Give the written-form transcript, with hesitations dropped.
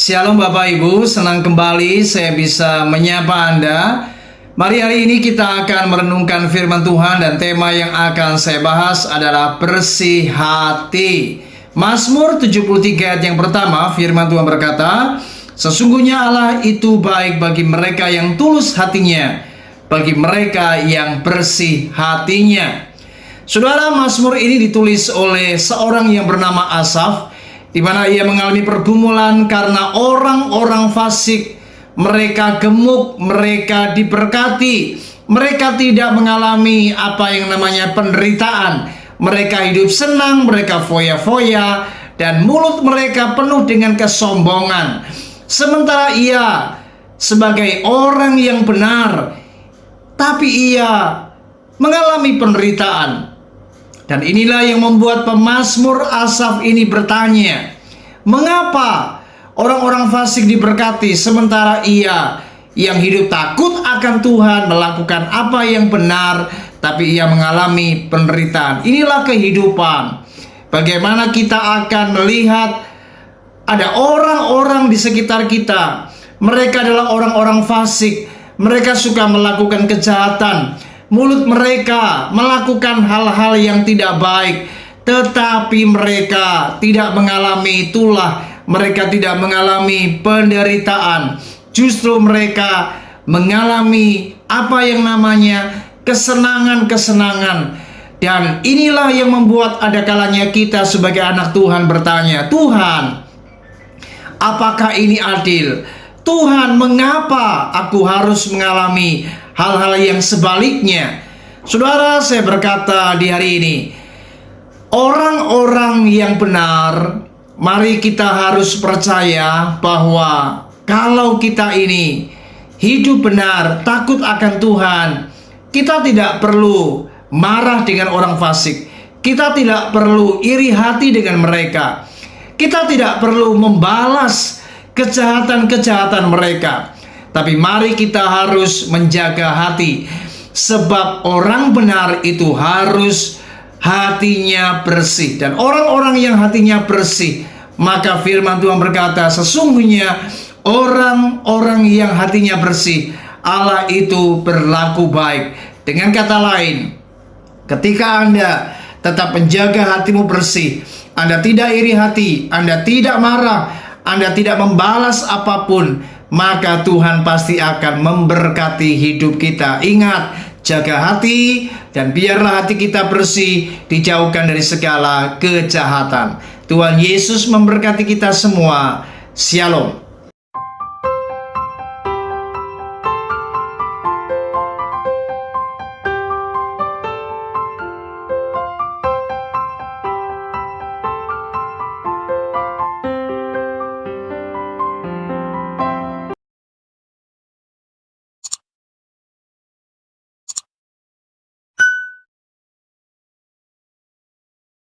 Shalom Bapak Ibu, senang kembali saya bisa menyapa Anda. Mari hari ini kita akan merenungkan firman Tuhan dan tema yang akan saya bahas adalah bersih hati. Mazmur 73 ayat yang pertama, firman Tuhan berkata, sesungguhnya Allah itu baik bagi mereka yang tulus hatinya, bagi mereka yang bersih hatinya. Saudara, Mazmur ini ditulis oleh seorang yang bernama Asaf, di mana ia mengalami pergumulan karena orang-orang fasik. Mereka gemuk, mereka diberkati, mereka tidak mengalami apa yang namanya penderitaan. Mereka hidup senang, mereka foya-foya, dan mulut mereka penuh dengan kesombongan. Sementara ia sebagai orang yang benar, tapi ia mengalami penderitaan. Dan inilah yang membuat pemazmur Asaf ini bertanya, mengapa orang-orang fasik diberkati sementara ia yang hidup takut akan Tuhan melakukan apa yang benar, tapi ia mengalami penderitaan. Inilah kehidupan. Bagaimana kita akan melihat ada orang-orang di sekitar kita, mereka adalah orang-orang fasik, mereka suka melakukan kejahatan, mulut mereka melakukan hal-hal yang tidak baik, tetapi mereka tidak mengalami itulah. Mereka tidak mengalami penderitaan. Justru mereka mengalami apa yang namanya kesenangan-kesenangan. Dan inilah yang membuat ada kalanya kita sebagai anak Tuhan bertanya, Tuhan, apakah ini adil? Tuhan, mengapa aku harus mengalami hal-hal yang sebaliknya? Saudara, saya berkata di hari ini, orang-orang yang benar, mari kita harus percaya bahwa kalau kita ini hidup benar, takut akan Tuhan, kita tidak perlu marah dengan orang fasik, kita tidak perlu iri hati dengan mereka, kita tidak perlu membalas kejahatan-kejahatan mereka. Tapi mari kita harus menjaga hati, sebab orang benar itu harus hatinya bersih. Dan orang-orang yang hatinya bersih, maka firman Tuhan berkata, sesungguhnya orang-orang yang hatinya bersih, Allah itu berlaku baik. Dengan kata lain, ketika Anda tetap menjaga hatimu bersih, Anda tidak iri hati, Anda tidak marah, Anda tidak membalas apapun, maka Tuhan pasti akan memberkati hidup kita. Ingat, jaga hati dan biarlah hati kita bersih, dijauhkan dari segala kejahatan. Tuhan Yesus memberkati kita semua. Shalom.